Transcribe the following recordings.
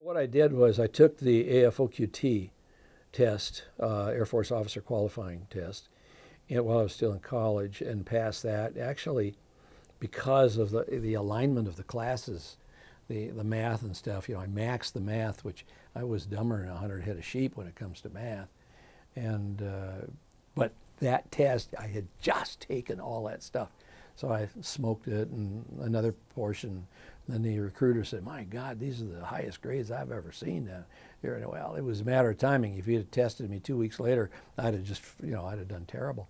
What I did was I took the AFOQT test, Air Force Officer Qualifying Test, while I was still in college and passed that. Actually, because of the alignment of the classes, the math and stuff, I maxed the math, which I was dumber than 100 head of sheep when it comes to math. And but that test, I had just taken all that stuff. So I smoked it and another portion. Then the recruiter said, "My God, these are the highest grades I've ever seen down here." And well, it was a matter of timing. If you had tested me 2 weeks later, I'd have just, I'd have done terrible.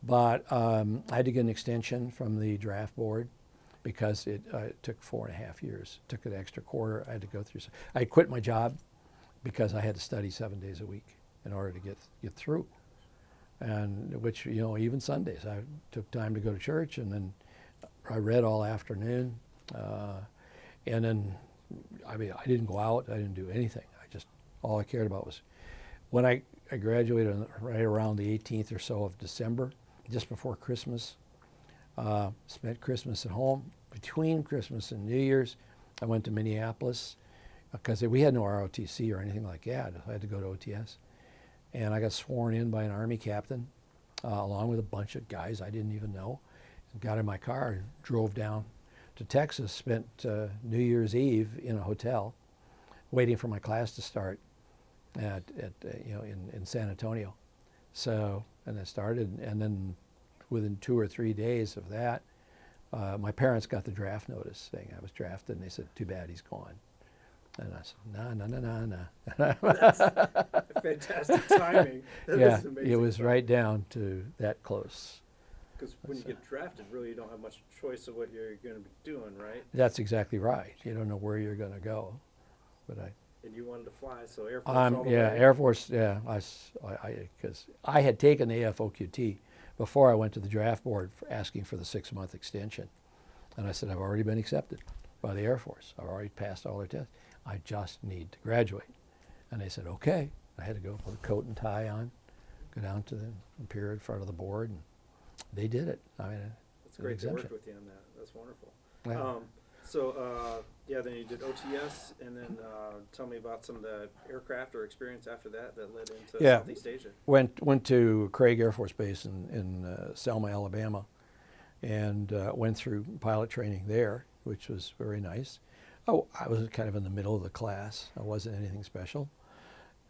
But I had to get an extension from the draft board because it took 4.5 years. It took an extra quarter. I had to go through. I quit my job because I had to study 7 days a week in order to get through. And which, even Sundays, I took time to go to church, and then I read all afternoon. And then, I didn't go out. I didn't do anything. All I cared about was when I graduated right around the 18th or so of December, just before Christmas. Spent Christmas at home. Between Christmas and New Year's, I went to Minneapolis because we had no ROTC or anything like that. I had to go to OTS. And I got sworn in by an Army captain, along with a bunch of guys I didn't even know. Got in my car and drove down to Texas, spent New Year's Eve in a hotel, waiting for my class to start in San Antonio. So, and I started, and then within 2 or 3 days of that, my parents got the draft notice saying I was drafted, and they said, "Too bad he's gone." And I said, nah. That's fantastic timing. That Yeah, is amazing. it was right down to that close. Because when you get drafted, really, you don't have much choice of what you're going to be doing, right? That's exactly right. You don't know where you're going to go. But And you wanted to fly, so Air Force all the yeah, way. Air Force, yeah, because I had taken the AFOQT before I went to the draft board for asking for the 6-month extension. And I said, I've already been accepted by the Air Force. I've already passed all their tests. I just need to graduate. And they said, okay. I had to go put a coat and tie on, go down to the pier in front of the board, and they did it. It's great they worked with you on that. That's wonderful. Yeah. Then you did OTS, and then tell me about some of the aircraft or experience after that led into Southeast Asia. Went to Craig Air Force Base in Selma, Alabama, and went through pilot training there, which was very nice. Oh, I was kind of in the middle of the class. I wasn't anything special.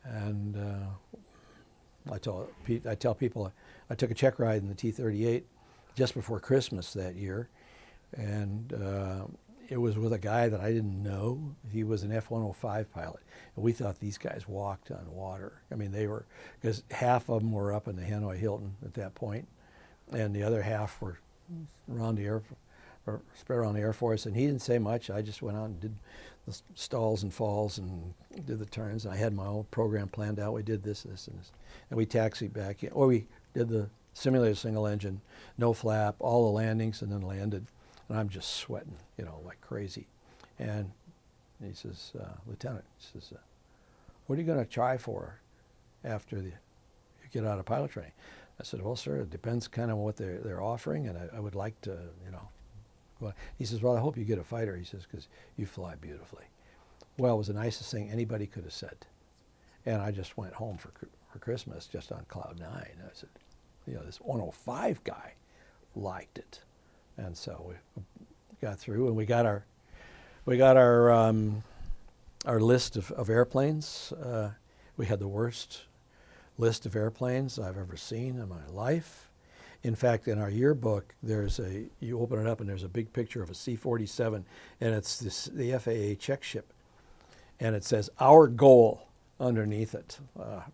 And I tell people I took a check ride in the T-38 just before Christmas that year, and it was with a guy that I didn't know. He was an F-105 pilot, and we thought these guys walked on water. They were, because half of them were up in the Hanoi Hilton at that point, and the other half were around spread around the Air Force, and he didn't say much. I just went out and did the stalls and falls and did the turns. I had my own program planned out. We did this, and this. And we taxied back in. Or we did the simulated single engine, no flap, all the landings, and then landed. And I'm just sweating, like crazy. And he says, Lieutenant, he says, what are you going to try for after you get out of pilot training? I said, well, sir, it depends kind of on what they're offering, and I would like to, go on. He says, well, I hope you get a fighter, he says, because you fly beautifully. Well, it was the nicest thing anybody could have said. And I just went home for Christmas just on cloud nine. I said, this 105 guy liked it. And so we got through, and we got our list of airplanes. We had the worst list of airplanes I've ever seen in my life. In fact, in our yearbook, you open it up and there's a big picture of a C-47, and it's the FAA check ship, and it says "our goal" underneath it,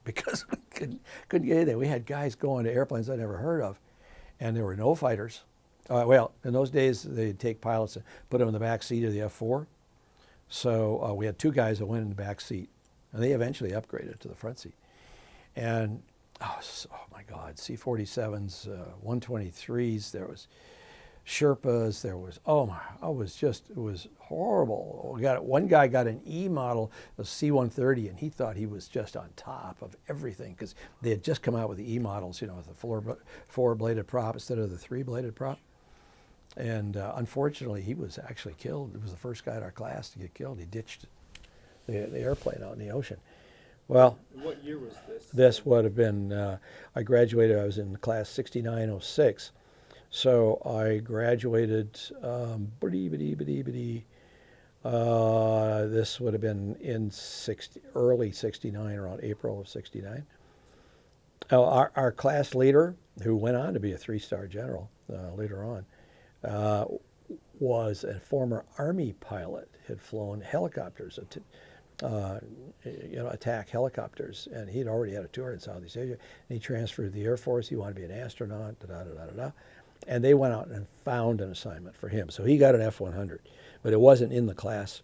because we couldn't get anything. We had guys going to airplanes I'd never heard of, and there were no fighters. Well, in those days, they'd take pilots and put them in the back seat of the F-4. So we had 2 guys that went in the back seat, and they eventually upgraded to the front seat. And, oh my God, C-47s, 123s, there was Sherpas, there was, it was horrible. One guy got an E model of C-130, and he thought he was just on top of everything, because they had just come out with the E models, with the 4-bladed prop instead of the 3-bladed prop. And unfortunately, he was actually killed. He was the first guy in our class to get killed. He ditched the airplane out in the ocean. Well, What year was this? this would have been, I graduated, I was in class 6906. So I graduated, this would have been in early 69, around April of 69. Our class leader, who went on to be a 3-star general later on, was a former Army pilot, had flown helicopters, attack helicopters, and he'd already had a tour in Southeast Asia. And he transferred to the Air Force. He wanted to be an astronaut, and they went out and found an assignment for him. So he got an F-100, but it wasn't in the class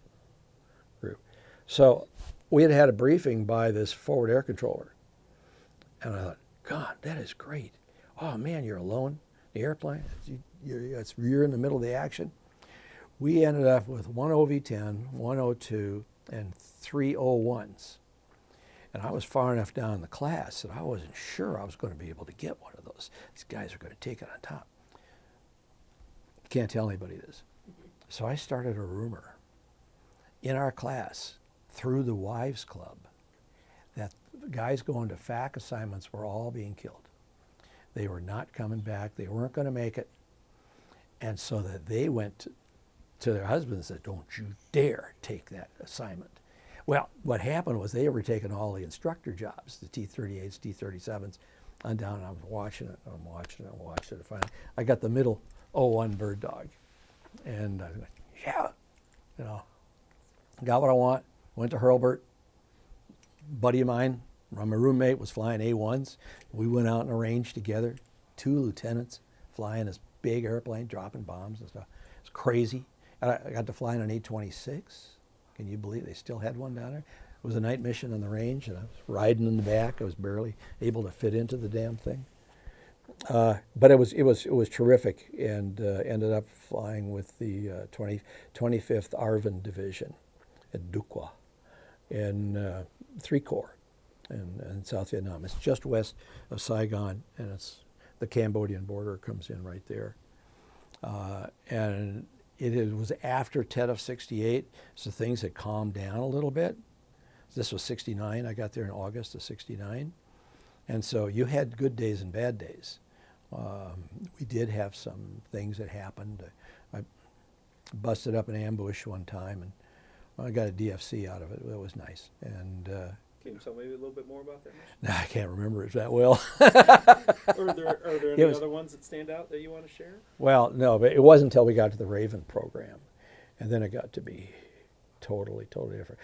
group. So we had had a briefing by this forward air controller, and I thought, God, that is great. Oh, man, you're alone. The airplane, you're in the middle of the action. We ended up with 1 OV-10, 1 O2, and 3 O-1s. And I was far enough down the class that I wasn't sure I was going to be able to get one of those. These guys are going to take it on top. Can't tell anybody this. So I started a rumor in our class through the wives club that guys going to FAC assignments were all being killed. They were not coming back. They weren't going to make it. And so that they went to their husbands and said, don't you dare take that assignment. Well, what happened was they were taking all the instructor jobs, the T-38s, T-37s, on down, and I was watching it. Finally, I got the middle O-1 bird dog. And I was like, yeah, got what I want. Went to Hurlburt. Buddy of mine, my roommate, was flying A-1s. We went out in a range together, 2 lieutenants flying this big airplane, dropping bombs and stuff. It was crazy. And I got to fly in an A-26. Can you believe they still had one down there? It was a night mission on the range, and I was riding in the back. I was barely able to fit into the damn thing. But it was terrific, and ended up flying with the 25th ARVN Division at Duqua in 3 Corps in South Vietnam. It's just west of Saigon, and it's the Cambodian border comes in right there. And it was after Tet of 68, so things had calmed down a little bit. This was 69. I got there in August of 69. And so you had good days and bad days. We did have some things that happened. I busted up an ambush one time, and I got a DFC out of it. It was nice. And can you tell me a little bit more about that mission? no, I can't remember it that well. Are there any other ones that stand out that you want to share? Well, no, but it wasn't until we got to the Raven program. And then it got to be totally different.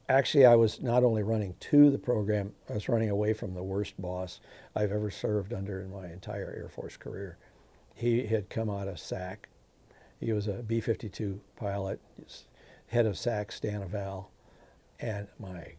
Actually, I was not only running to the program, I was running away from the worst boss I've ever served under in my entire Air Force career. He had come out of SAC. He was a B-52 pilot, head of SAC, Stanival, and my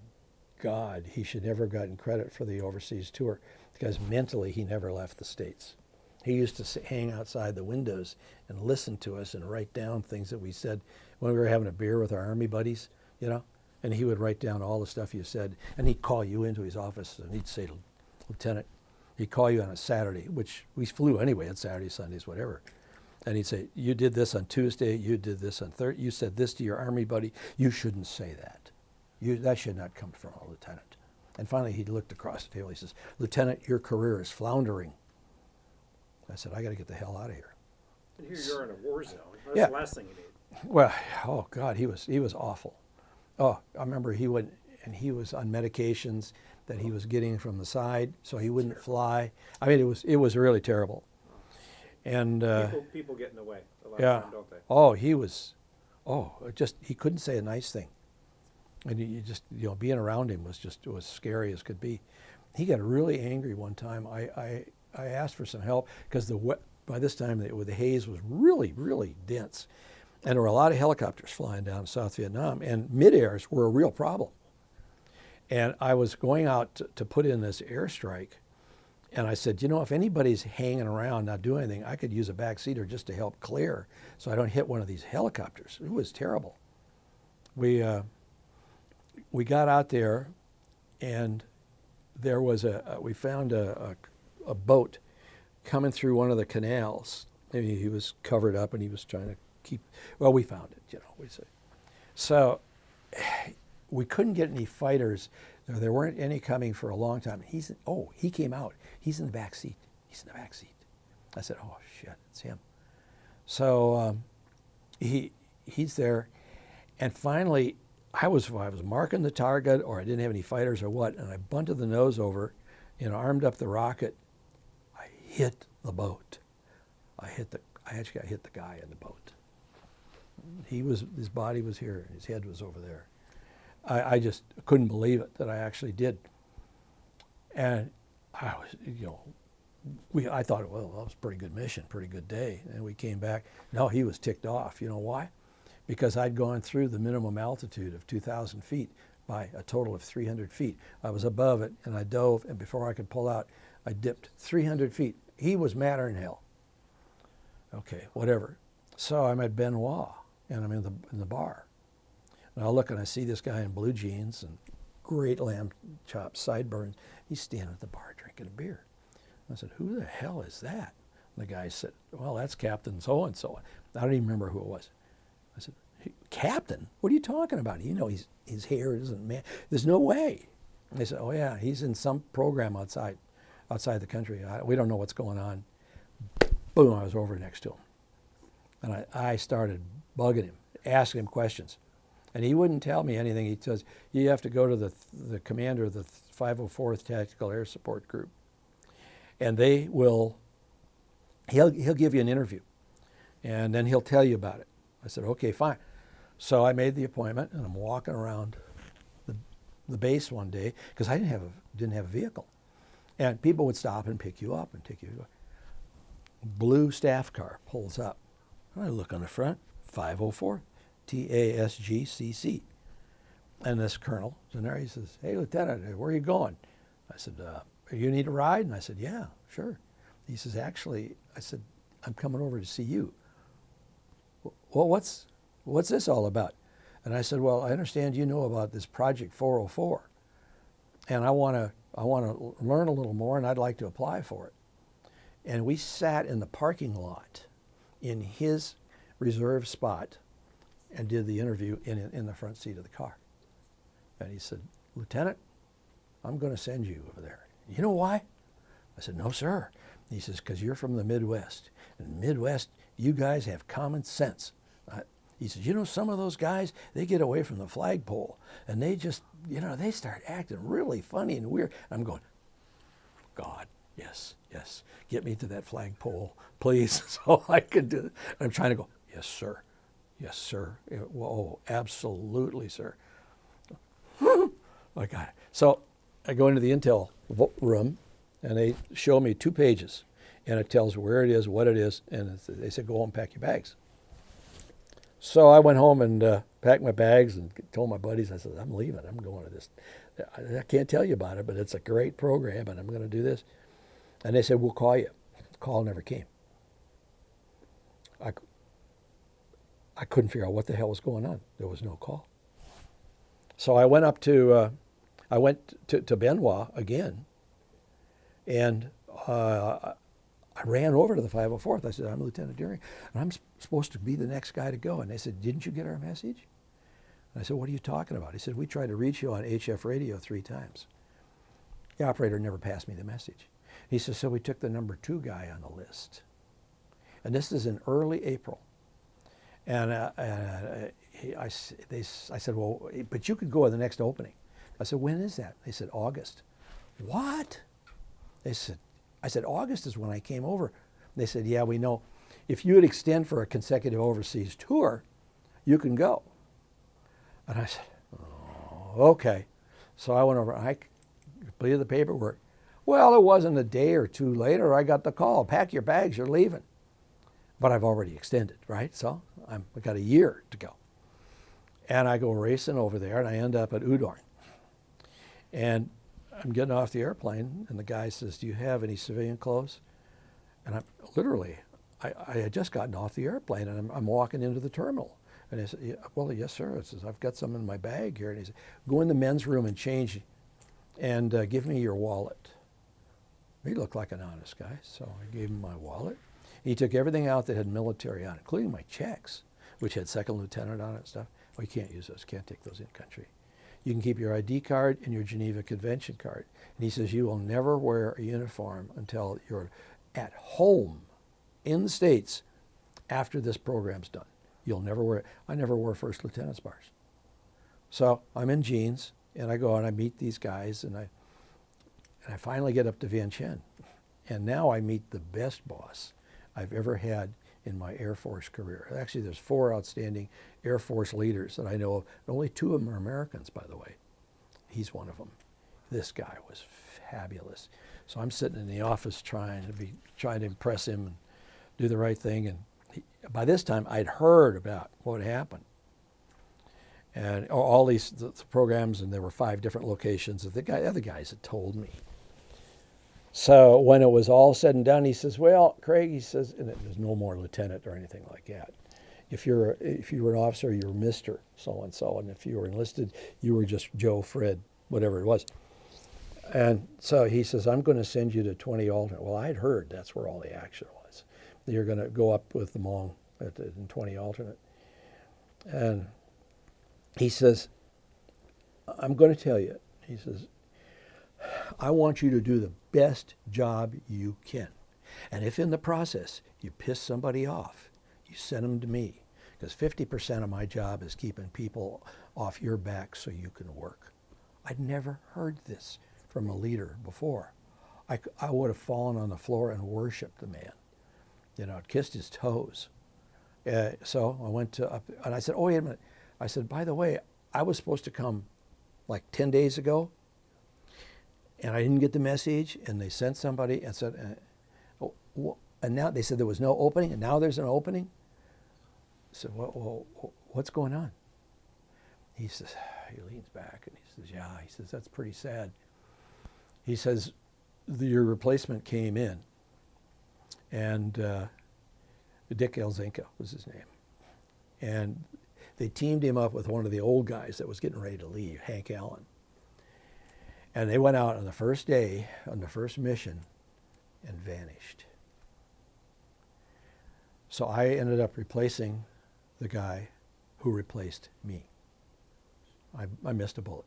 God, he should never have gotten credit for the overseas tour because mentally he never left the States. He used to hang outside the windows and listen to us and write down things that we said when we were having a beer with our Army buddies, and he would write down all the stuff you said, and he'd call you into his office and he'd say, Lieutenant, he'd call you on a Saturday, which we flew anyway on Saturdays, Sundays, whatever. And he'd say, you did this on Tuesday, you did this on Thursday, you said this to your Army buddy, you shouldn't say that. That should not come from a lieutenant. And finally he looked across the table, he says, Lieutenant, your career is floundering. I said, I got to get the hell out of here. And here you're in a war zone. That's Yeah. the last thing you need. Well, oh God, he was awful. Oh, I remember he was on medications that he was getting from the side, so he wouldn't fly. I mean, it was really terrible. And people get in the way a lot yeah. of time, don't they? Oh, he couldn't say a nice thing. And you just, being around him was scary as could be. He got really angry one time. I asked for some help because by this time the haze was really, really dense. And there were a lot of helicopters flying down South Vietnam, and mid-airs were a real problem. And I was going out to put in this airstrike, and I said, if anybody's hanging around not doing anything, I could use a backseater just to help clear so I don't hit one of these helicopters. It was terrible. We got out there, and there was we found a boat coming through one of the canals. Maybe he was covered up and he was trying to we found it, we say. So we couldn't get any fighters. There weren't any coming for a long time. He came out. He's in the back seat. He's in the back seat. I said, oh, shit, it's him. So he's there. And finally, I was marking the target, or I didn't have any fighters or what, and I bunted the nose over and armed up the rocket. I hit the boat. I actually hit the guy in the boat. His body was here, his head was over there. I just couldn't believe it that I actually did. And I was, I thought, well, that was a pretty good mission, pretty good day. And we came back. No, he was ticked off. You know why? Because I'd gone through the minimum altitude of 2,000 feet by a total of 300 feet. I was above it, and I dove, and before I could pull out, I dipped 300 feet. He was madder than hell. Okay, whatever. So I'm at Benoit, and I'm in the bar. And I look, and I see this guy in blue jeans and great lamb chops, sideburns. He's standing at the bar drinking a beer. I said, who the hell is that? And the guy said, well, that's Captain so-and-so. I don't even remember who it was. I said, hey, Captain? What are you talking about? You know, his hair isn't man. There's no way. And they said, oh, yeah, he's in some program outside the country. We don't know what's going on. Boom, I was over next to him. And I started bugging him, asking him questions. And he wouldn't tell me anything. He says, you have to go to the commander of the 504th Tactical Air Support Group. And he'll give you an interview. And then he'll tell you about it. I said, okay, fine. So I made the appointment, and I'm walking around the base one day, because I didn't have a vehicle. And people would stop and pick you up and take you. Blue staff car pulls up. And I look on the front, 504, TASGCC. And this colonel is in there. He says, hey, Lieutenant, where are you going? I said, you need a ride? And I said, yeah, sure. He says, actually, I said, I'm coming over to see you. Well, what's this all about? And I said, well, I understand you know about this Project 404. And I want to learn a little more, and I'd like to apply for it. And we sat in the parking lot in his reserve spot and did the interview in the front seat of the car. And he said, Lieutenant, I'm going to send you over there. You know why? I said, no, sir. He says, because you're from the Midwest. And Midwest, you guys have common sense. He says, you know, some of those guys, they get away from the flagpole, and they just, they start acting really funny and weird. I'm going, God, yes, get me to that flagpole, please, so I can do it. I'm trying to go, yes, sir. Oh, absolutely, sir. I got it. So I go into the intel room, and they show me 2 pages, and it tells where it is, what it is, and they said, go home and pack your bags. So I went home and packed my bags and told my buddies, I said, I'm leaving. I'm going to this. I can't tell you about it, but it's a great program, and I'm going to do this. And they said, we'll call you. The call never came. I couldn't figure out what the hell was going on. There was no call. So I went up to, to Benoit again, and I ran over to the 504th. I said, I'm Lieutenant Duehring, and I'm supposed to be the next guy to go. And they said, didn't you get our message? And I said, what are you talking about? He said, we tried to reach you on HF radio 3 times. The operator never passed me the message. He says, so we took the number 2 guy on the list. And this is in early April. And I said, well, but you could go to the next opening. I said, when is that? They said, August. What? I said, August is when I came over. They said, yeah, we know. If you would extend for a consecutive overseas tour, you can go. And I said, oh, okay. So I went over, I completed the paperwork. Well, it wasn't a day or 2 later, I got the call, pack your bags, you're leaving. But I've already extended, right? So I've got a year to go. And I go racing over there, and I end up at Duehring. And I'm getting off the airplane, and the guy says, do you have any civilian clothes? And I'm literally, I had just gotten off the airplane, and I'm walking into the terminal. And I said, yeah, well, yes, sir. I says, I've got some in my bag here. And he said, go in the men's room and change, and give me your wallet. He looked like an honest guy, so I gave him my wallet. He took everything out that had military on it, including my checks, which had second lieutenant on it and stuff. Well, you can't use those, can't take those in country. You can keep your ID card and your Geneva Convention card. And he says, you will never wear a uniform until you're at home in the States after this program's done. You'll never wear it. I never wore first lieutenant's bars. So I'm in jeans, and I go and I meet these guys, and I finally get up to Vientiane. And now I meet the best boss I've ever had in my Air Force career. Actually, there's 4 outstanding Air Force leaders that I know of. Only 2 of them are Americans, by the way. He's one of them. This guy was fabulous. So I'm sitting in the office trying to impress him and do the right thing. And by this time, I'd heard about what happened. And all these the programs, and there were 5 different locations that the other guys had told me. So when it was all said and done, he says, well, Craig, he says, and there's no more lieutenant or anything like that. If you were an officer, you were Mr. So-and-so, and if you were enlisted, you were just Joe, Fred, whatever it was. And so he says, I'm going to send you to 20 alternate. Well, I'd heard that's where all the action was. You're going to go up with the Hmong in 20 alternate. And he says, I'm going to tell you, he says, I want you to do the best job you can. And if in the process you piss somebody off, you send them to me. Because 50% of my job is keeping people off your back so you can work. I'd never heard this from a leader before. I would have fallen on the floor and worshiped the man. You know, kissed his toes. So I went to, and I said, oh, wait a minute. I said, by the way, I was supposed to come like 10 days ago, and I didn't get the message, and they sent somebody and said, and now they said there was no opening, and now there's an opening? I said, well, what's going on? He says, he leans back, and he says, yeah, he says, that's pretty sad. He says, your replacement came in, and Dick Elzinka was his name. And they teamed him up with one of the old guys that was getting ready to leave, Hank Allen. And they went out on the first day, on the first mission, and vanished. So I ended up replacing the guy who replaced me. I missed a bullet.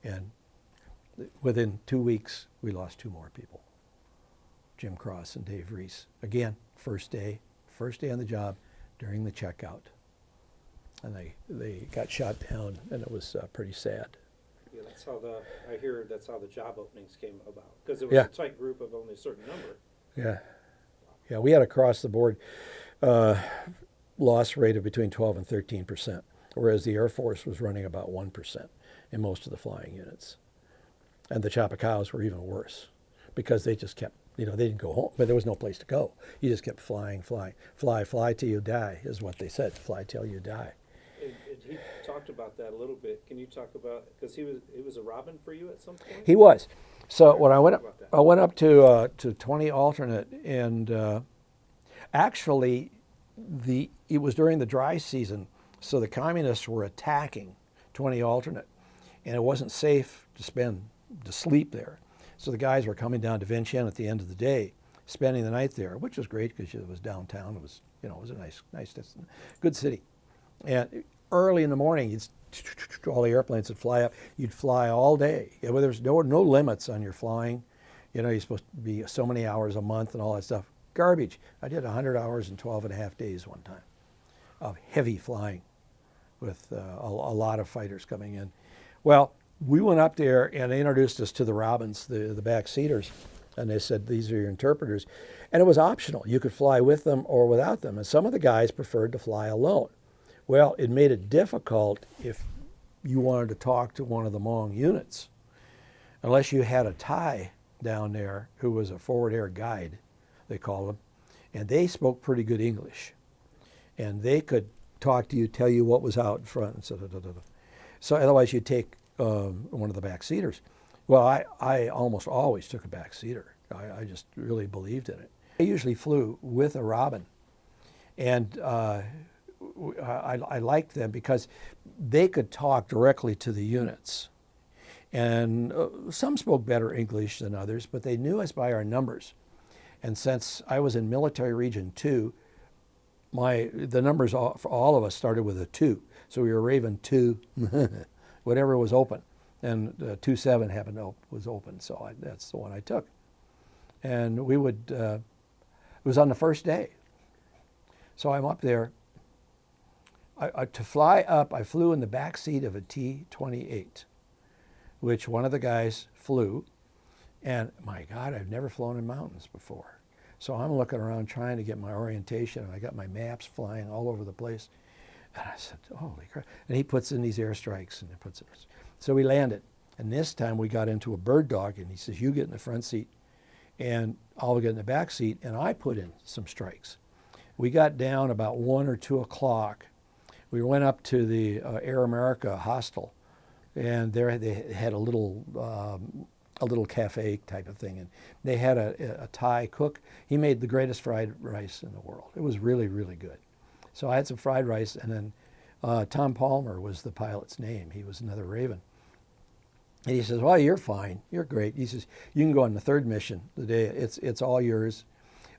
And within 2 weeks, we lost 2 more people. Jim Cross and Dave Reese. Again, first day on the job during the checkout. And they got shot down, and it was pretty sad. Yeah, that's how I hear that's how the job openings came about. Because it was a tight group of only a certain number. Yeah. Yeah, we had across the board loss rate of between 12 and 13%, whereas the Air Force was running about 1% in most of the flying units. And the Chapacaos were even worse because they just kept, they didn't go home, but there was no place to go. You just kept flying. Fly till you die is what they said, fly till you die. And he talked about that a little bit. Can you talk about, because he was a Robin for you at some point? He was. So when I went up to 20 alternate, and actually it was during the dry season, so the communists were attacking 20 alternate, and it wasn't safe to sleep there. So the guys were coming down to Vientiane at the end of the day, spending the night there, which was great because it was downtown. It was, it was a nice, good city. And early in the morning, all the airplanes would fly up. You'd fly all day. There was no limits on your flying. You're supposed to be so many hours a month and all that stuff. Garbage. I did 100 hours in 12 and a half days one time of heavy flying with a lot of fighters coming in. Well, we went up there, and they introduced us to the Robins, the back seaters, and they said, these are your interpreters. And it was optional. You could fly with them or without them, and some of the guys preferred to fly alone. Well, it made it difficult if you wanted to talk to one of the Hmong units, unless you had a Thai down there who was a forward air guide, they call them, and they spoke pretty good English. And they could talk to you, tell you what was out in front, and so otherwise you'd take one of the back seaters. Well, I almost always took a back seater. I just really believed in it. I usually flew with a Robin, and I liked them because they could talk directly to the units. And some spoke better English than others, but they knew us by our numbers. And since I was in Military Region 2, the numbers for all of us started with a 2. So we were Raven 2, whatever was open. And 2-7 happened to was open, so that's the one I took. And we would, it was on the first day. So I'm up there. To fly up, I flew in the back seat of a T-28, which one of the guys flew. And my God, I've never flown in mountains before. So I'm looking around trying to get my orientation, and I got my maps flying all over the place. And I said, holy crap. And he puts in these airstrikes, and he puts it. So we landed. And this time we got into a bird dog, and he says, you get in the front seat, and I'll get in the back seat, and I put in some strikes. We got down about 1 or 2 o'clock. We went up to the Air America hostel, and there they had a little cafe type of thing, and they had a Thai cook. He made the greatest fried rice in the world. It was really, really good. So I had some fried rice, and then Tom Palmer was the pilot's name. He was another Raven. And he says, well, you're fine. You're great. He says, you can go on the third mission. The day it's all yours.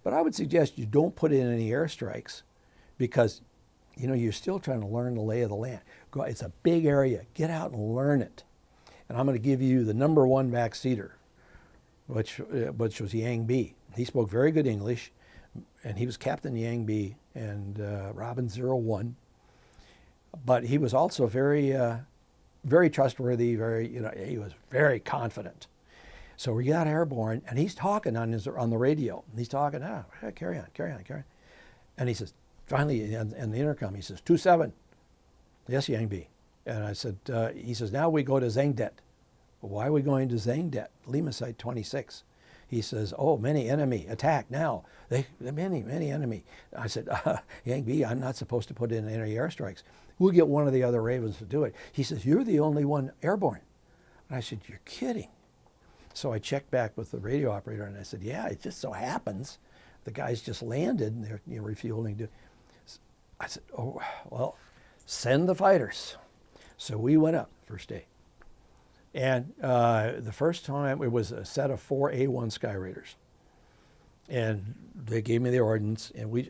But I would suggest you don't put in any airstrikes because, you know, you're still trying to learn the lay of the land. It's a big area. Get out and learn it. And I'm going to give you the number 1 backseater, which was Yang B. He spoke very good English, and he was Captain Yang B and Robin 01. But he was also very, very trustworthy. He was very confident. So we got airborne, and he's talking on the radio. He's talking, carry on. And he says, finally, in the intercom, he says, 2-7. Yes, Yang B. And I said, he says, now we go to Zengdet. Why are we going to Zengdet? Lima Site 26. He says, oh, many enemy, attack now. Many enemy. I said, Yang B, I'm not supposed to put in any airstrikes. We'll get one of the other Ravens to do it. He says, you're the only one airborne. And I said, you're kidding. So I checked back with the radio operator, and I said, yeah, it just so happens the guys just landed, and they're refueling. I said, oh, well, send the fighters. So we went up first day. And the first time, it was a set of 4 A-1 Sky Raiders. And they gave me the ordnance, and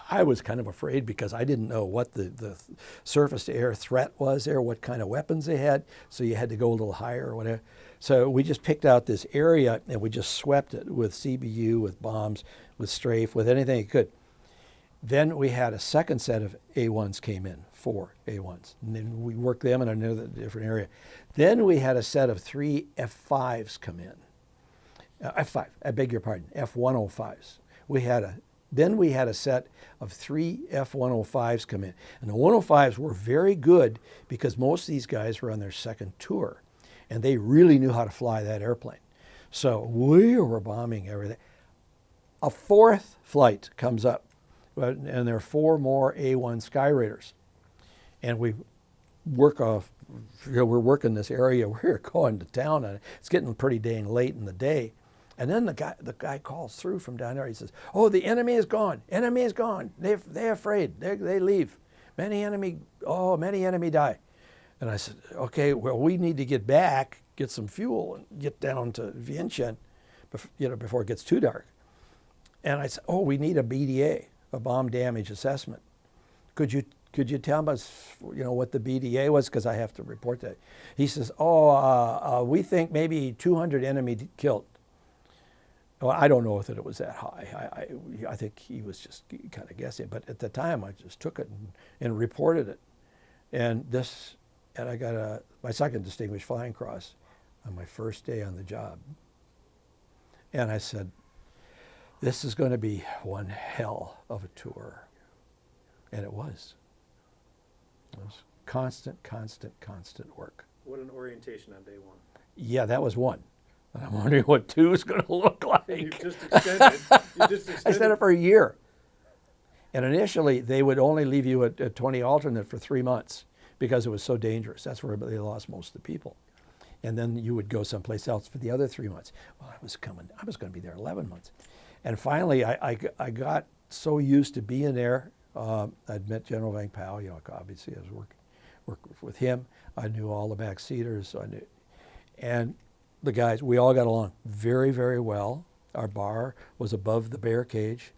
I was kind of afraid because I didn't know what the surface-to-air threat was there, what kind of weapons they had, so you had to go a little higher or whatever. So we just picked out this area, and we just swept it with CBU, with bombs, with strafe, with anything it could. Then we had a second set of A-1s came in, 4 A-1s, and then we worked them in another different area. Then we had a set of 3 F-5s come in. F-5, I beg your pardon, F-105s. Then we had a set of 3 F-105s come in. And the 105s were very good because most of these guys were on their second tour, and they really knew how to fly that airplane. So we were bombing everything. A 4th flight comes up, and there are 4 more A-1 Sky Raiders. And we work off, we're working this area, we're going to town, and it's getting pretty dang late in the day. And then the guy calls through from down there. He says, oh, the enemy is gone. Enemy is gone. They're afraid. They leave. Many enemy die. And I said, okay, well, we need to get back, get some fuel, and get down to Vientiane, before it gets too dark. And I said, oh, we need a BDA, a bomb damage assessment. Could you tell us, what the BDA was? Because I have to report that. He says, we think maybe 200 enemy killed. Well, I don't know if it was that high. I think he was just kind of guessing. But at the time, I just took it and reported it. And I got my second Distinguished Flying Cross on my first day on the job. And I said, this is going to be one hell of a tour. And it was. It was constant work. What an orientation on day 1. Yeah, that was 1. I'm wondering what 2 is going to look like. You just extended. I said it for a year. And initially, they would only leave you at 20 alternate for 3 months because it was so dangerous. That's where they lost most of the people. And then you would go someplace else for the other 3 months. Well, I was going to be there 11 months. And finally, I got so used to being there. I'd met General Vang Pao, obviously I was working with him. I knew all the backseaters. And the guys, we all got along very, very well. Our bar was above the bear cage.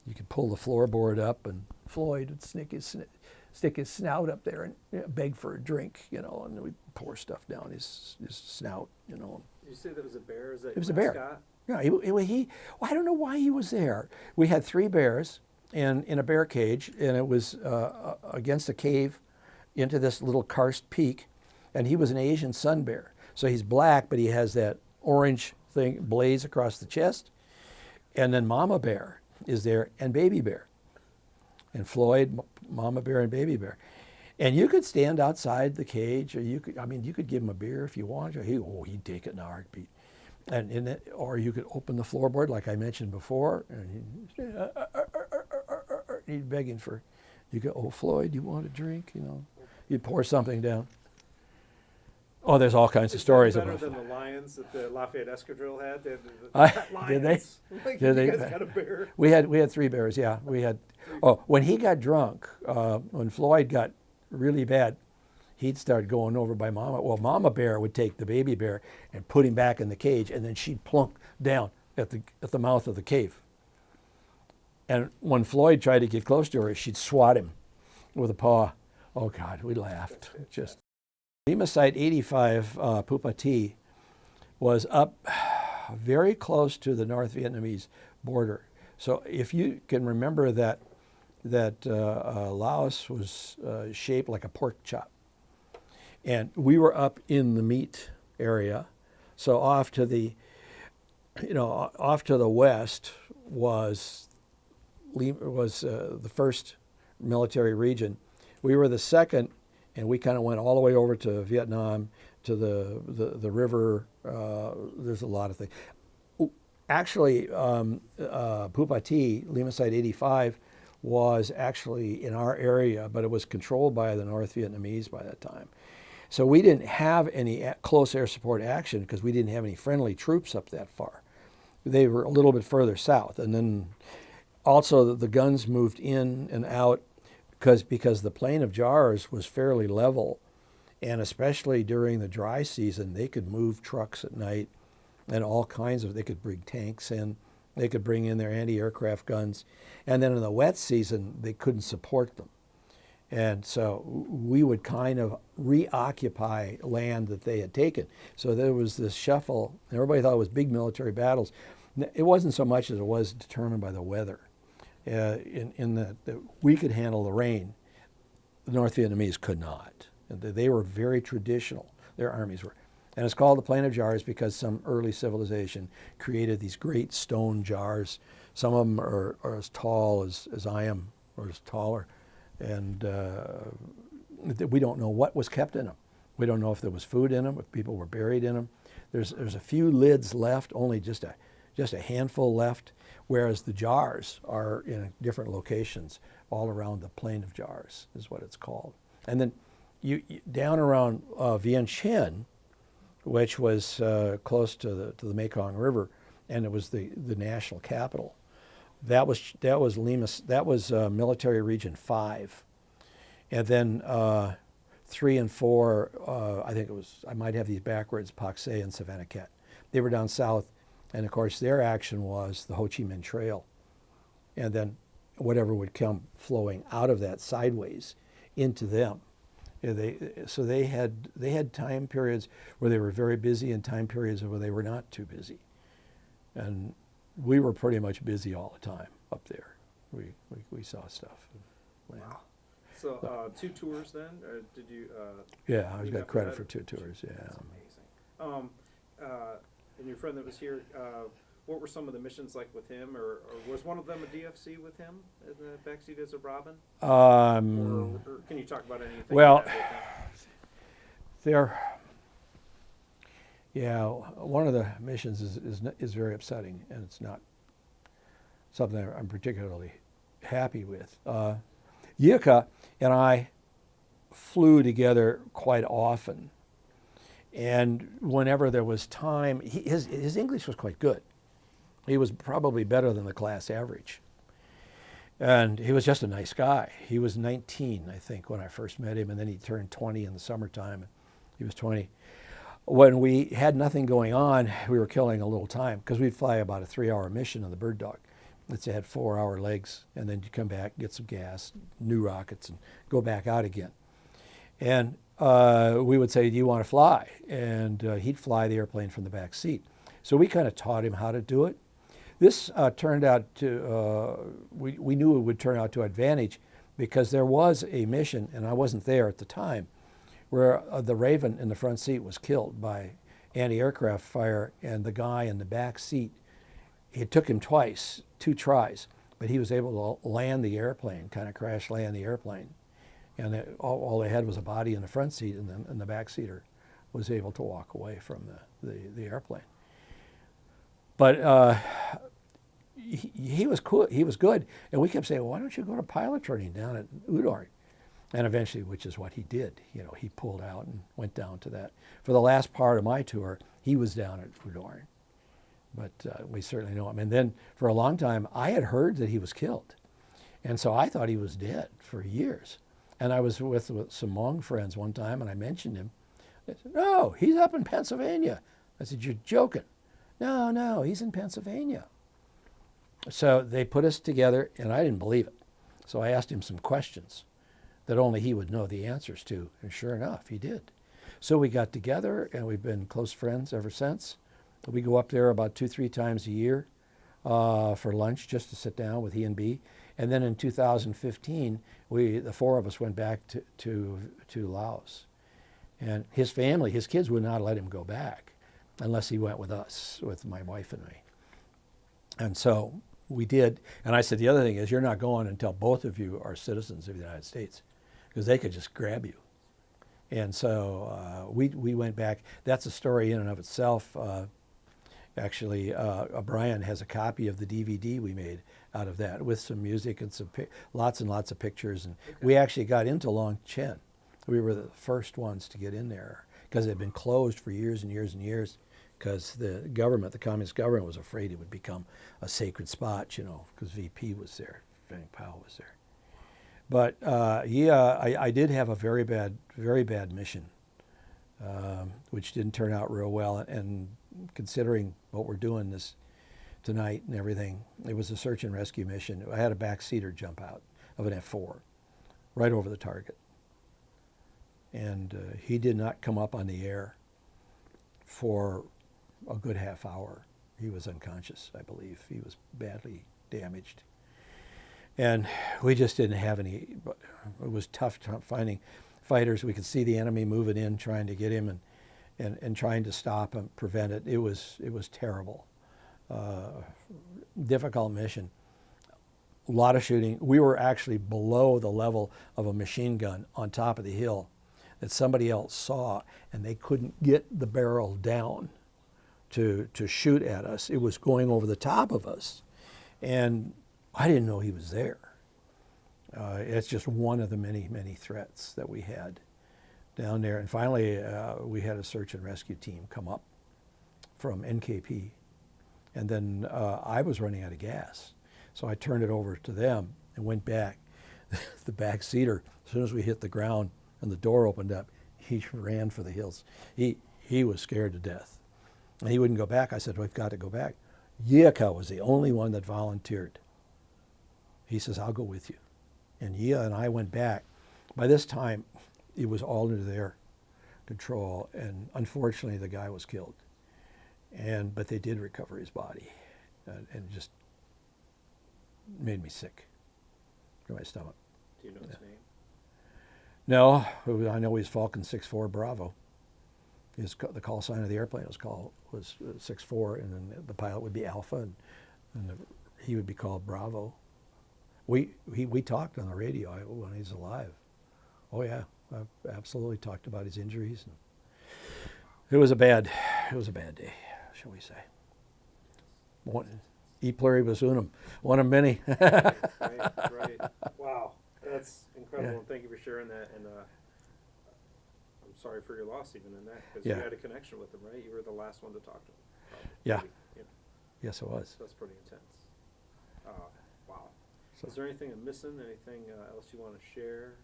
You could pull the floorboard up, and Floyd would stick his snout up there and beg for a drink, and we'd pour stuff down his snout, Did you say that was a bear? Is that It was your a bear. mascot? Yeah, I don't know why he was there. We had 3 bears in a bear cage, and it was against a cave into this little karst peak, and he was an Asian sun bear. So he's black, but he has that orange thing blaze across the chest. And then Mama Bear is there, and Baby Bear. And Floyd, Mama Bear, and Baby Bear. And you could stand outside the cage, or you could give him a beer if you wanted. He'd take it in a heartbeat. Or you could open the floorboard, like I mentioned before, and he'd begging for, you go, oh, Floyd, you want a drink? You'd pour something down. Oh, there's all kinds of stories better about than the lions that the Lafayette Escadrille had. They had did they? Like, Did you they? guys got a bear. We had 3 bears. Yeah, we had. Oh, when he got drunk, when Floyd got really bad, he'd start going over by Mama. Well, Mama Bear would take the baby bear and put him back in the cage, and then she'd plunk down at the mouth of the cave. And when Floyd tried to get close to her, she'd swat him with a paw. Oh God, we laughed. Just Lima Site 85 Pupati was up very close to the North Vietnamese border. So if you can remember that Laos was shaped like a pork chop, and we were up in the meat area. So off to the west was the first military region. We were the second, and we kind of went all the way over to Vietnam, to the river. There's a lot of things. Actually, Pupati, Lima Site 85, was actually in our area, but it was controlled by the North Vietnamese by that time. So we didn't have any close air support action because we didn't have any friendly troops up that far. They were a little bit further south. And then also the guns moved in and out because the Plain of Jars was fairly level. And especially during the dry season, they could move trucks at night and they could bring tanks in. They could bring in their anti-aircraft guns. And then in the wet season, they couldn't support them. And so we would kind of reoccupy land that they had taken. So there was this shuffle. Everybody thought it was big military battles. It wasn't so much as it was determined by the weather. In that we could handle the rain. The North Vietnamese could not. They were very traditional, their armies were. And it's called the Plain of Jars because some early civilization created these great stone jars. Some of them are as tall as I am, or as taller. And we don't know what was kept in them. We don't know if there was food in them, if people were buried in them. There's a few lids left, only just a handful left, whereas the jars are in different locations all around the Plain of Jars is what it's called. And then you down around Vientiane, which was close to the Mekong River, and it was the national capital. That was Lima. That was Military Region 5, and then 3 and 4. I think it was. I might have these backwards. Pak Se and Savannah Cat. They were down south, and of course their action was the Ho Chi Minh Trail, and then whatever would come flowing out of that sideways into them. So they had time periods where they were very busy and time periods where they were not too busy, and we were pretty much busy all the time up there. We saw stuff. Wow. So 2 tours then, or did you? Yeah, I got credit for 2 tours. Yeah. That's amazing. And your friend that was here, what were some of the missions like with him, or was one of them a DFC with him in the backseat as a Robin? Or can you talk about anything? Well, one of the missions is very upsetting, and it's not something I'm particularly happy with. Yucca and I flew together quite often, and whenever there was time, his English was quite good. He was probably better than the class average. And he was just a nice guy. He was 19, I think, when I first met him, and then he turned 20 in the summertime. He was 20. When we had nothing going on, we were killing a little time because we'd fly about a 3-hour mission on the Bird Dog. It had 4-hour legs, and then you come back, get some gas, new rockets, and go back out again. And we would say, do you want to fly? And he'd fly the airplane from the back seat. So we kind of taught him how to do it. This turned out to, we knew it would turn out to advantage because there was a mission, and I wasn't there at the time, where the Raven in the front seat was killed by anti-aircraft fire, and the guy in the back seat, it took him twice, 2 tries, but he was able to land the airplane, kind of crash land the airplane. And all they had was a body in the front seat, and the back seater was able to walk away from the airplane. But he was cool. He was good, and we kept saying, well, "Why don't you go to pilot training down at Duehring?" And eventually, which is what he did. He pulled out and went down to that. For the last part of my tour, he was down at Duehring. But we certainly know him. And then for a long time, I had heard that he was killed, and so I thought he was dead for years. And I was with some Hmong friends one time, and I mentioned him. They said, "No, he's up in Pennsylvania." I said, "You're joking." No, he's in Pennsylvania. So they put us together, and I didn't believe it. So I asked him some questions that only he would know the answers to, and sure enough, he did. So we got together, and we've been close friends ever since. We go up there about 2-3 times a year for lunch, just to sit down with he and B. And then in 2015, the 4 of us went back to Laos. And his family, his kids would not let him go back unless he went with us, with my wife and me. And so we did. And I said, the other thing is, you're not going until both of you are citizens of the United States, because they could just grab you. And so we went back. That's a story in and of itself. Actually, Brian has a copy of the DVD we made out of that, with some music and some lots and lots of pictures. And we actually got into Long Chen. We were the first ones to get in there, because it had been closed for years and years and years, because the government, the communist government, was afraid it would become a sacred spot, because VP was there, Vang Pao was there. But I did have a very bad mission, which didn't turn out real well. And considering what we're doing this tonight and everything, it was a search and rescue mission. I had a backseater jump out of an F-4 right over the target. And he did not come up on the air for a good half hour. He was unconscious, I believe. He was badly damaged. And we just didn't have any, it was tough finding fighters. We could see the enemy moving in, trying to get him and trying to stop and prevent it. It was terrible. Difficult mission. A lot of shooting. We were actually below the level of a machine gun on top of the hill that somebody else saw, and they couldn't get the barrel down to shoot at us. It was going over the top of us, and I didn't know he was there. It's just one of the many, many threats that we had down there. And finally, we had a search and rescue team come up from NKP, and then I was running out of gas, so I turned it over to them and went back. The back seater, as soon as we hit the ground and the door opened up, he ran for the hills. He was scared to death, and he wouldn't go back. I said, "We've got to go back." Yeka was the only one that volunteered. He says, "I'll go with you." And Yea and I went back. By this time, it was all under their control, and unfortunately, the guy was killed. But they did recover his body, and it just made me sick to my stomach. Do you know his name? No, I know he's Falcon 6-4 Bravo. The call sign of the airplane was 6-4, and then the pilot would be Alpha, and he would be called Bravo. We talked on the radio when he's alive. Oh yeah, I absolutely talked about his injuries. And it was a bad day, shall we say? E pluribus unum, one of many. Right. Wow, that's incredible. Yeah. And thank you for sharing that. And I'm sorry for your loss, even in that, because Yeah. you had a connection with him, right? You were the last one to talk to him. Probably. Yeah. Yeah. Yes, it was. That's pretty intense. Wow. So- Is there anything I'm missing? Anything else you want to share?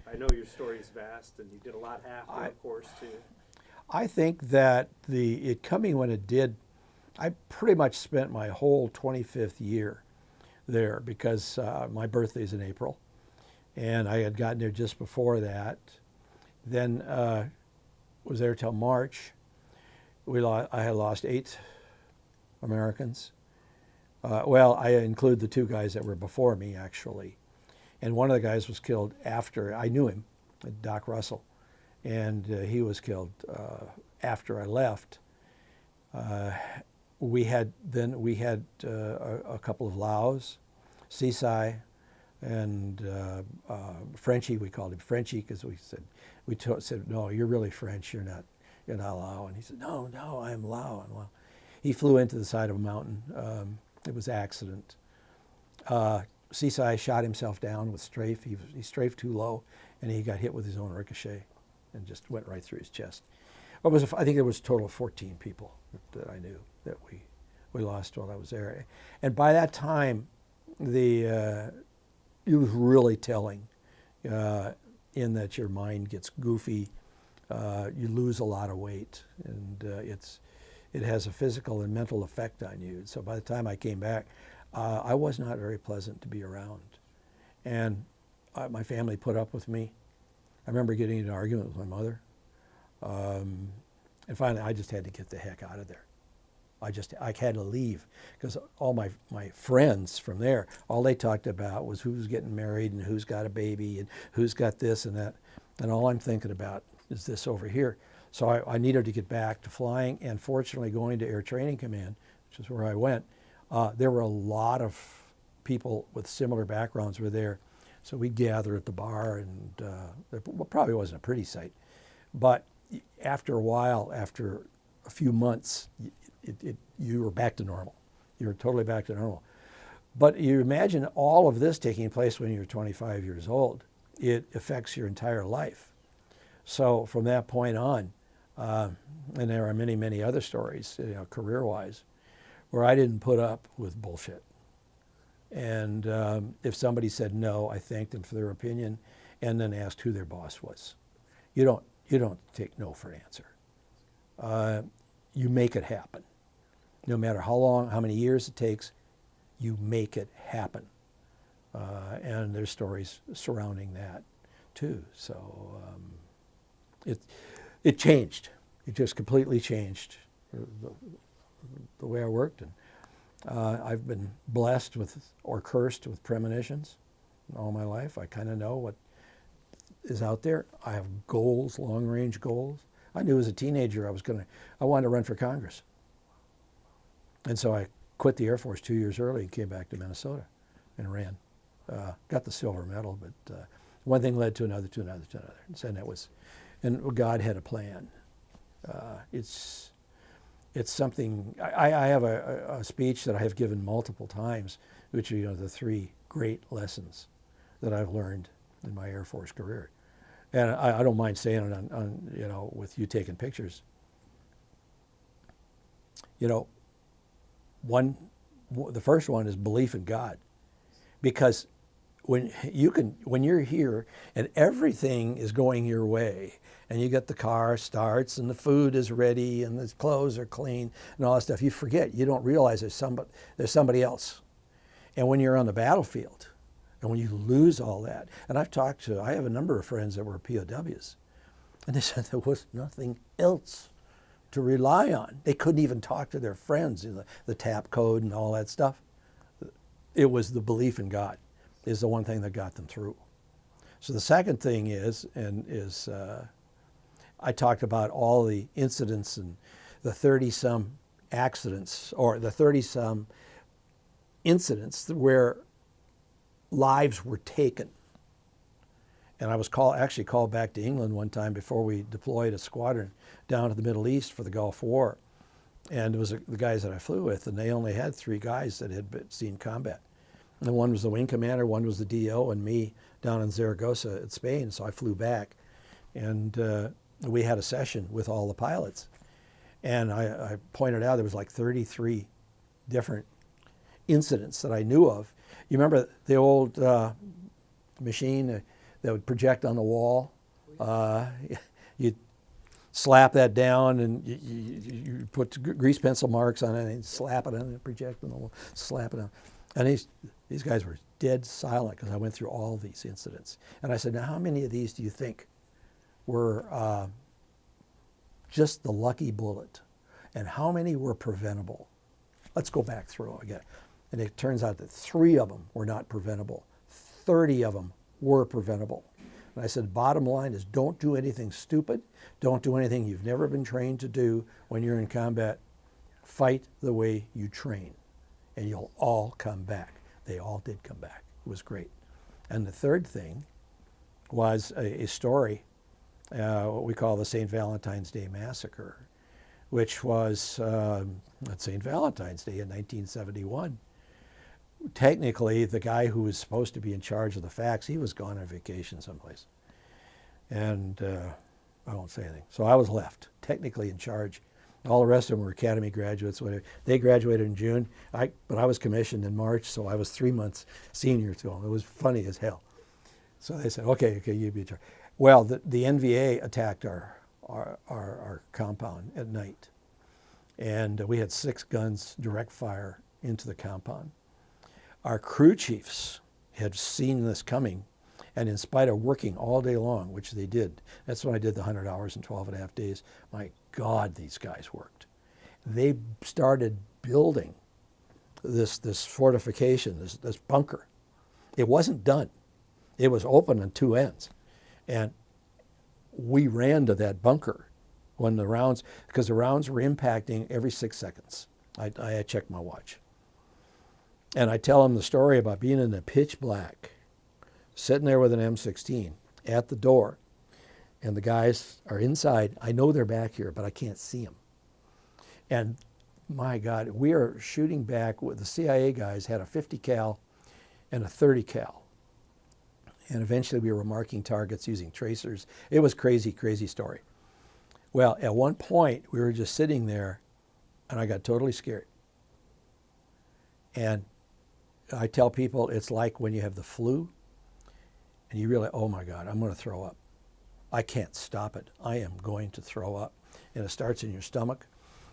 I know your story is vast, and you did a lot after, of course, too. I think that it coming when it did, I pretty much spent my whole 25th year there because my birthday's in April, and I had gotten there just before that. Then was there till March. I had lost 8 Americans. Well, I include the 2 guys that were before me, actually. And one of the guys was killed after, I knew him, Doc Russell, and he was killed after I left. We had a couple of Laos, Sisai, and Frenchie. We called him Frenchie because we said, no, you're really French. You're not Lao. And he said, no, I am Lao. And well, he flew into the side of a mountain. It was an accident. Sisai shot himself down with strafe. He strafed too low, and he got hit with his own ricochet, and just went right through his chest. I think there was a total of 14 people that I knew that we lost while I was there. And by that time, it was really telling in that your mind gets goofy, you lose a lot of weight, and it has a physical and mental effect on you. So by the time I came back, I was not very pleasant to be around. And my family put up with me. I remember getting into an argument with my mother. And finally, I just had to get the heck out of there. I had to leave because all my friends from there, all they talked about was who's getting married and who's got a baby and who's got this and that. And all I'm thinking about is this over here. So I needed to get back to flying, and fortunately going to Air Training Command, which is where I went, there were a lot of people with similar backgrounds were there. So we'd gather at the bar, and it probably wasn't a pretty sight. But after a while, after a few months, you were back to normal. You were totally back to normal. But you imagine all of this taking place when you're 25 years old. It affects your entire life. So from that point on, and there are many, many other stories, career-wise, where I didn't put up with bullshit. And if somebody said no, I thanked them for their opinion, and then asked who their boss was. You don't take no for an answer. You make it happen. No matter how long, how many years it takes, you make it happen. And there's stories surrounding that too. So it changed. It just completely changed the way I worked. And I've been blessed with, or cursed with, premonitions all my life. I kind of know what is out there. I have goals, long-range goals. I knew as a teenager I wanted to run for Congress. And so I quit the Air Force 2 years early and came back to Minnesota and ran. Got the silver medal, but one thing led to another, to another, to another. And God had a plan. It's something, I have a speech that I have given multiple times, which are the 3 great lessons that I've learned in my Air Force career. And I don't mind saying it on with you taking pictures. The first one is belief in God. Because when you're here and everything is going your way, and you get the car starts and the food is ready and the clothes are clean and all that stuff, you forget, you don't realize there's somebody else. And when you're on the battlefield, and when you lose all that, and I have a number of friends that were POWs, and they said there was nothing else to rely on. They couldn't even talk to their friends, the TAP code and all that stuff. It was the belief in God is the one thing that got them through. So the second thing is I talked about all the incidents and the 30-some accidents, or the 30-some incidents where lives were taken. And I was actually called back to England one time before we deployed a squadron down to the Middle East for the Gulf War. And it was the guys that I flew with, and they only had 3 guys that had seen combat. And one was the wing commander, one was the DO, and me down in Zaragoza in Spain. So I flew back, and we had a session with all the pilots. And I pointed out there was like 33 different incidents that I knew of. You remember the old machine that would project on the wall? You'd slap that down, and you put grease pencil marks on it, and slap it on and project on the wall, slap it on. And these guys were dead silent because I went through all these incidents. And I said, now how many of these do you think were just the lucky bullet? And how many were preventable? Let's go back through again. And it turns out that 3 of them were not preventable. 30 of them were preventable. And I said, bottom line is don't do anything stupid. Don't do anything you've never been trained to do when you're in combat. Fight the way you train, and you'll all come back. They all did come back. It was great. And the third thing was a story, what we call the St. Valentine's Day Massacre, which was at St. Valentine's Day in 1971. Technically, the guy who was supposed to be in charge of the facts, he was gone on vacation someplace. And I won't say anything. So I was left, technically in charge. All the rest of them were academy graduates. Whatever. They graduated in June, but I was commissioned in March, so I was 3 months senior to them. It was funny as hell. So they said, okay, you be in charge. Well, the NVA attacked our compound at night. And we had 6 guns, direct fire into the compound. Our crew chiefs had seen this coming, and in spite of working all day long, which they did, that's when I did the 100 hours in 12 and a half days, my God, these guys worked. They started building this fortification, this bunker. It wasn't done. It was open on 2 ends. And we ran to that bunker when the rounds, because the rounds were impacting every 6 seconds. I checked my watch. And I tell them the story about being in the pitch black, sitting there with an M16 at the door, and the guys are inside. I know they're back here, but I can't see them. And my God, we are shooting back. The CIA guys had a 50 cal and a 30 cal. And eventually we were marking targets using tracers. It was crazy, crazy story. Well, at one point, we were just sitting there, and I got totally scared. And I tell people it's like when you have the flu, and you realize, oh my God, I'm going to throw up. I can't stop it. I am going to throw up. And it starts in your stomach,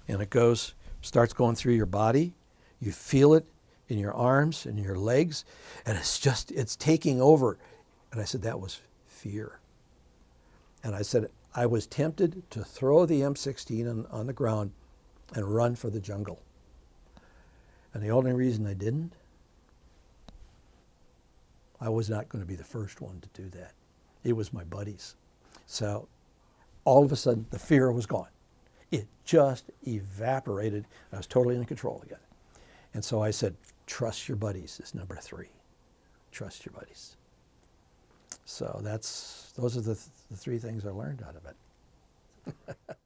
and it starts going through your body. You feel it in your arms and your legs, and it's taking over. And I said, that was fear. And I said, I was tempted to throw the M16 on the ground and run for the jungle. And the only reason I didn't, I was not going to be the first one to do that. It was my buddies. So all of a sudden, the fear was gone. It just evaporated. I was totally in control again. And so I said, trust your buddies is number 3. Trust your buddies. So those are the 3 things I learned out of it.